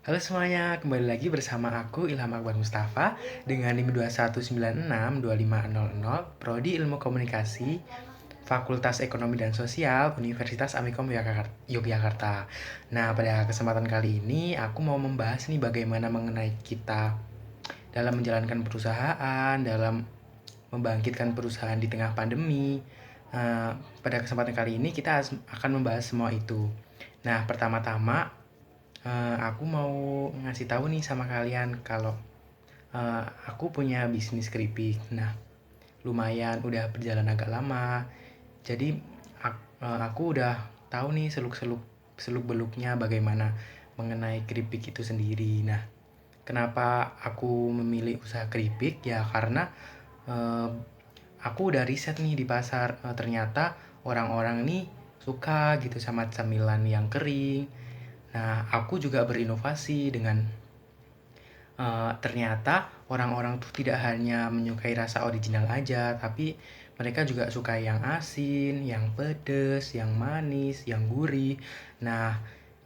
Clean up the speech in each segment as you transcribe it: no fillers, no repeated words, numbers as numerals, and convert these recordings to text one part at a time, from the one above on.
Halo semuanya, kembali lagi bersama aku Ilham Akbar Mustafa dengan NIM 21962500 Prodi Ilmu Komunikasi Fakultas Ekonomi dan Sosial Universitas Amikom Yogyakarta. Nah, pada kesempatan kali ini aku mau membahas nih bagaimana mengenai kita dalam menjalankan perusahaan, dalam membangkitkan perusahaan di tengah pandemi. Pada kesempatan kali ini kita akan membahas semua itu. Nah, pertama-tama aku mau ngasih tahu nih sama kalian kalau aku punya bisnis keripik. Nah, lumayan udah berjalan agak lama. Jadi aku udah tahu nih seluk beluknya bagaimana mengenai keripik itu sendiri. Nah, kenapa aku memilih usaha keripik? Ya karena eh, aku udah riset nih di pasar. Ternyata orang-orang nih suka gitu sama camilan yang kering. Nah, aku juga berinovasi dengan ternyata orang-orang tuh tidak hanya menyukai rasa original aja, tapi mereka juga suka yang asin, yang pedes, yang manis, yang gurih. Nah,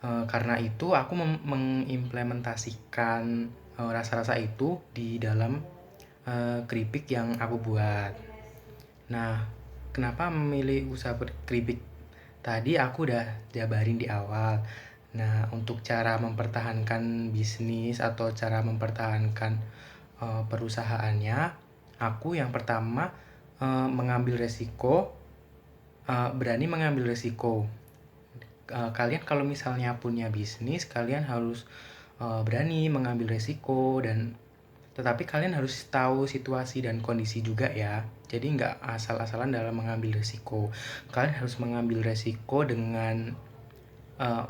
karena itu aku mengimplementasikan rasa-rasa itu di dalam keripik yang aku buat. Nah, kenapa memilih usaha keripik? Tadi aku udah jabarin di awal. Nah, untuk cara mempertahankan bisnis atau cara mempertahankan perusahaannya, aku yang pertama mengambil resiko, berani mengambil resiko. Kalian kalau misalnya punya bisnis, kalian harus berani mengambil resiko dan tetapi kalian harus tahu situasi dan kondisi juga ya. Jadi nggak asal-asalan dalam mengambil resiko. Kalian harus mengambil resiko dengan uh,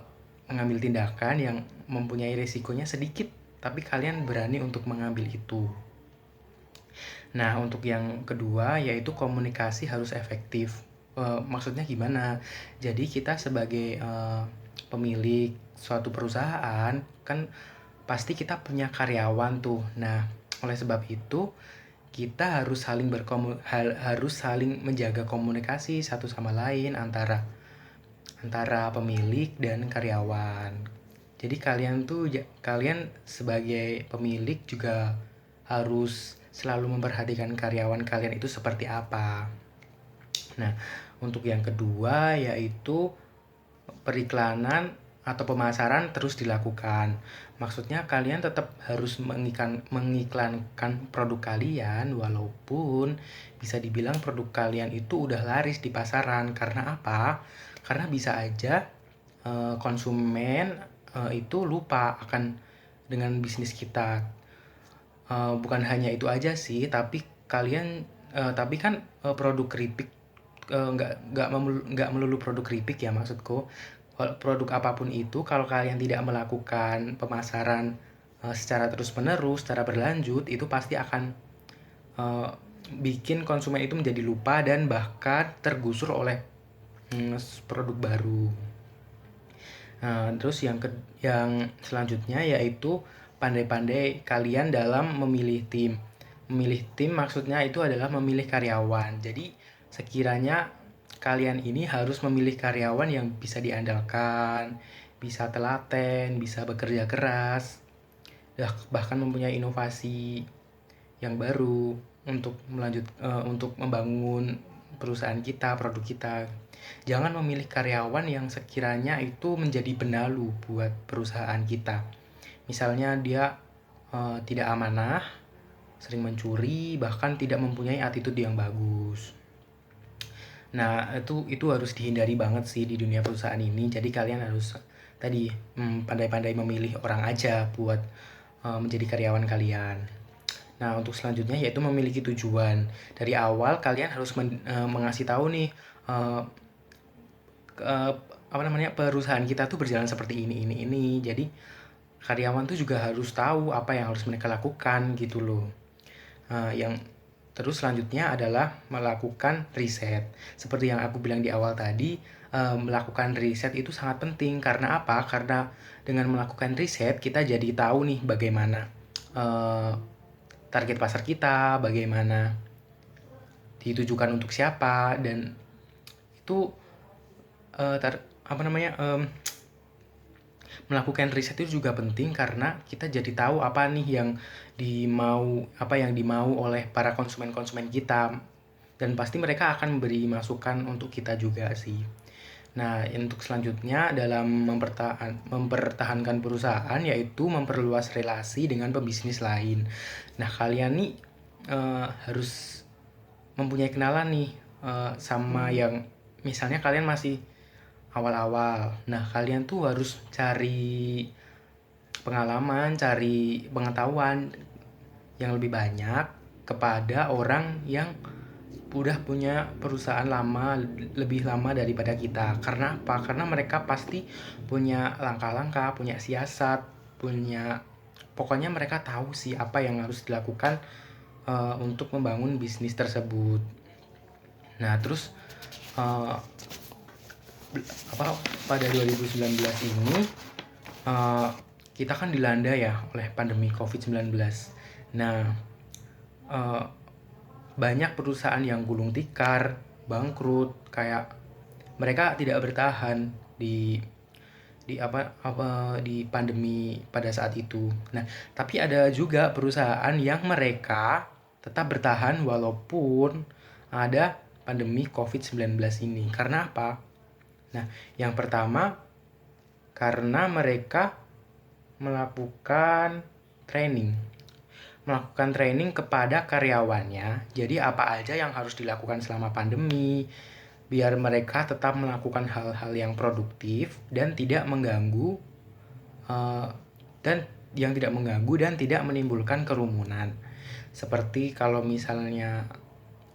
mengambil tindakan yang mempunyai resikonya sedikit, tapi kalian berani untuk mengambil itu. Nah, untuk yang kedua yaitu komunikasi harus efektif. Maksudnya gimana? Jadi kita sebagai pemilik suatu perusahaan kan pasti kita punya karyawan tuh. Nah, oleh sebab itu kita harus saling menjaga komunikasi satu sama lain antara antara pemilik dan karyawan. Jadi kalian sebagai pemilik juga harus selalu memperhatikan karyawan kalian itu seperti apa. Nah, untuk yang kedua yaitu periklanan atau pemasaran terus dilakukan. Maksudnya kalian tetap harus mengiklankan produk kalian walaupun bisa dibilang produk kalian itu udah laris di pasaran. Karena apa? Karena bisa aja konsumen itu lupa akan dengan bisnis kita. Bukan hanya itu aja sih, tapi kan produk keripik nggak melulu produk keripik ya maksudku. Produk apapun itu kalau kalian tidak melakukan pemasaran secara terus-menerus, secara berlanjut, itu pasti akan eh, bikin konsumen itu menjadi lupa dan bahkan tergusur oleh produk baru. Terus yang selanjutnya yaitu pandai-pandai kalian dalam memilih tim. Memilih tim maksudnya itu adalah memilih karyawan. Jadi sekiranya kalian ini harus memilih karyawan yang bisa diandalkan, bisa telaten, bisa bekerja keras, bahkan mempunyai inovasi yang baru untuk membangun perusahaan kita, produk kita. Jangan memilih karyawan yang sekiranya itu menjadi benalu buat perusahaan kita. Misalnya dia tidak amanah, sering mencuri, bahkan tidak mempunyai attitude yang bagus. Nah, itu harus dihindari banget sih di dunia perusahaan ini. Jadi kalian harus tadi pandai-pandai memilih orang aja buat menjadi karyawan kalian. Nah, untuk selanjutnya yaitu memiliki tujuan. Dari awal kalian harus mengasih tahu nih eh, apa namanya perusahaan kita tuh berjalan seperti ini. Jadi karyawan tuh juga harus tahu apa yang harus mereka lakukan gitu loh. Yang terus selanjutnya adalah melakukan riset. Seperti yang aku bilang di awal tadi, melakukan riset itu sangat penting. Karena apa? Karena dengan melakukan riset kita jadi tahu nih bagaimana eh, target pasar kita, bagaimana ditujukan untuk siapa, dan itu apa namanya melakukan riset itu juga penting karena kita jadi tahu apa nih yang dimau oleh para konsumen-konsumen kita, dan pasti mereka akan memberi masukan untuk kita juga sih. Nah, untuk selanjutnya dalam mempertahankan perusahaan yaitu memperluas relasi dengan pebisnis lain. Nah, kalian nih harus mempunyai kenalan nih sama yang misalnya kalian masih awal-awal. Nah, kalian tuh harus cari pengalaman, cari pengetahuan yang lebih banyak kepada orang yang udah punya perusahaan lebih lama daripada kita. Karena apa? Karena mereka pasti punya langkah-langkah, punya siasat, pokoknya mereka tahu sih apa yang harus dilakukan untuk membangun bisnis tersebut. Nah, terus uh, pada 2019 ini uh, kita kan dilanda ya oleh pandemi COVID-19. Nah, uh, banyak perusahaan yang gulung tikar, bangkrut, kayak mereka tidak bertahan di pandemi pada saat itu. Nah, tapi ada juga perusahaan yang mereka tetap bertahan walaupun ada pandemi COVID-19 ini. Karena apa? Nah, yang pertama karena mereka melakukan training. Melakukan training kepada karyawannya. Jadi apa aja yang harus dilakukan selama pandemi, biar mereka tetap melakukan hal-hal yang produktif dan tidak mengganggu dan tidak menimbulkan kerumunan. Seperti kalau misalnya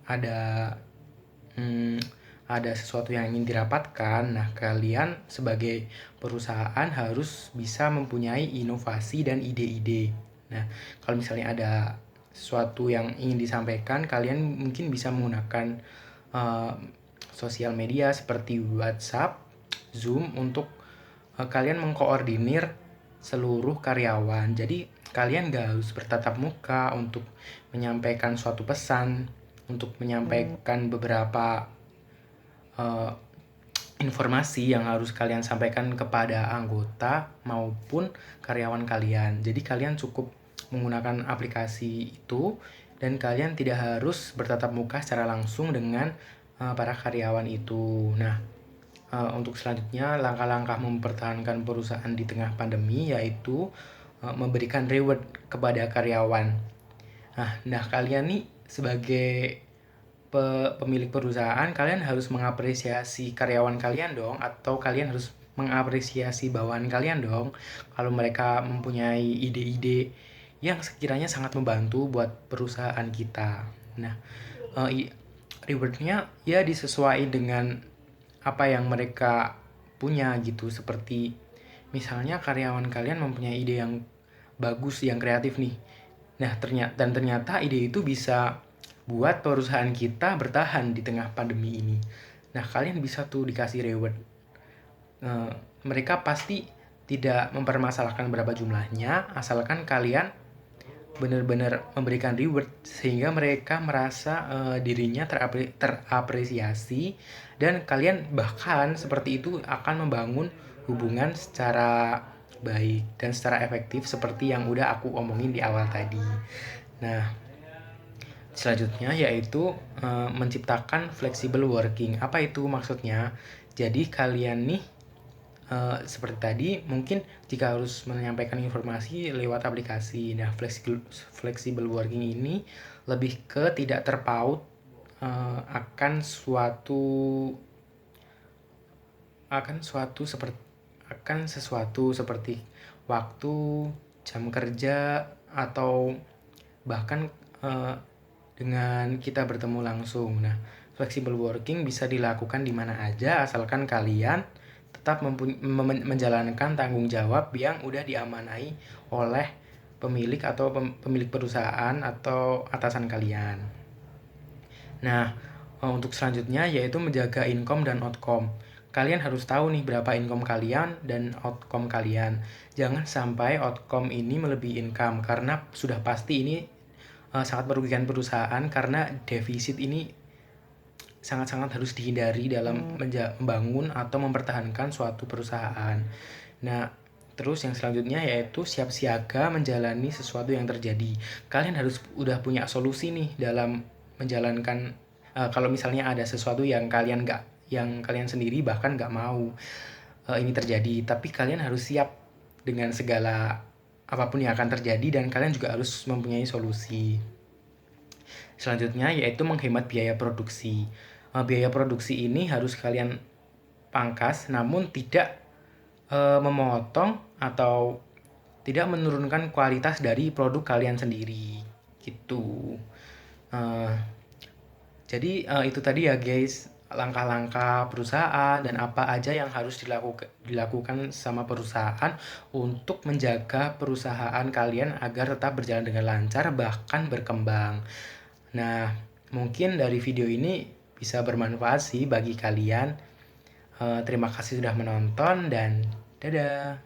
ada ada sesuatu yang ingin dirapatkan, nah kalian sebagai perusahaan harus bisa mempunyai inovasi dan ide-ide. Nah, kalau misalnya ada sesuatu yang ingin disampaikan, kalian mungkin bisa menggunakan sosial media seperti WhatsApp, Zoom untuk kalian mengkoordinir seluruh karyawan. Jadi kalian gak harus bertatap muka untuk menyampaikan suatu pesan, untuk menyampaikan beberapa informasi yang harus kalian sampaikan kepada anggota maupun karyawan kalian. Jadi kalian cukup menggunakan aplikasi itu dan kalian tidak harus bertatap muka secara langsung dengan para karyawan itu. Nah, untuk selanjutnya langkah-langkah mempertahankan perusahaan di tengah pandemi yaitu memberikan reward kepada karyawan. Nah, kalian nih sebagai pemilik perusahaan, kalian harus mengapresiasi karyawan kalian dong, atau kalian harus mengapresiasi bawahan kalian dong kalau mereka mempunyai ide-ide yang sekiranya sangat membantu buat perusahaan kita. Nah, rewardnya ya disesuaikan dengan apa yang mereka punya gitu. Seperti misalnya karyawan kalian mempunyai ide yang bagus, yang kreatif nih. Nah, ternyata ide itu bisa buat perusahaan kita bertahan di tengah pandemi ini. Nah, kalian bisa tuh dikasih reward. Mereka pasti tidak mempermasalahkan berapa jumlahnya, asalkan kalian benar-benar memberikan reward sehingga mereka merasa dirinya terapresiasi, dan kalian bahkan seperti itu akan membangun hubungan secara baik dan secara efektif seperti yang udah aku omongin di awal tadi. Nah, selanjutnya yaitu menciptakan flexible working. Apa itu maksudnya? Jadi kalian nih seperti tadi mungkin jika harus menyampaikan informasi lewat aplikasi. Nah, flexible working ini lebih ke tidak terpaut akan sesuatu seperti waktu, jam kerja, atau bahkan dengan kita bertemu langsung. Nah, flexible working bisa dilakukan di mana aja asalkan kalian tetap menjalankan tanggung jawab yang udah diamanai oleh pemilik atau pemilik perusahaan atau atasan kalian. Nah, untuk selanjutnya yaitu menjaga income dan outcome. Kalian harus tahu nih berapa income kalian dan outcome kalian. Jangan sampai outcome ini melebihi income, karena sudah pasti ini sangat merugikan perusahaan, karena defisit ini sangat-sangat harus dihindari dalam membangun atau mempertahankan suatu perusahaan. Nah, Terus yang selanjutnya yaitu siap siaga menjalani sesuatu yang terjadi. Kalian harus udah punya solusi nih dalam menjalankan, kalau misalnya ada sesuatu yang kalian sendiri bahkan nggak mau ini terjadi, tapi kalian harus siap dengan segala apapun yang akan terjadi dan kalian juga harus mempunyai solusi. Selanjutnya yaitu menghemat biaya produksi. Biaya produksi ini harus kalian pangkas namun tidak memotong atau tidak menurunkan kualitas dari produk kalian sendiri gitu. Eh, jadi itu tadi ya guys, langkah-langkah perusahaan dan apa aja yang harus dilakukan sama perusahaan untuk menjaga perusahaan kalian agar tetap berjalan dengan lancar bahkan berkembang. Nah, mungkin dari video ini bisa bermanfaat sih bagi kalian. Terima kasih sudah menonton dan dadah.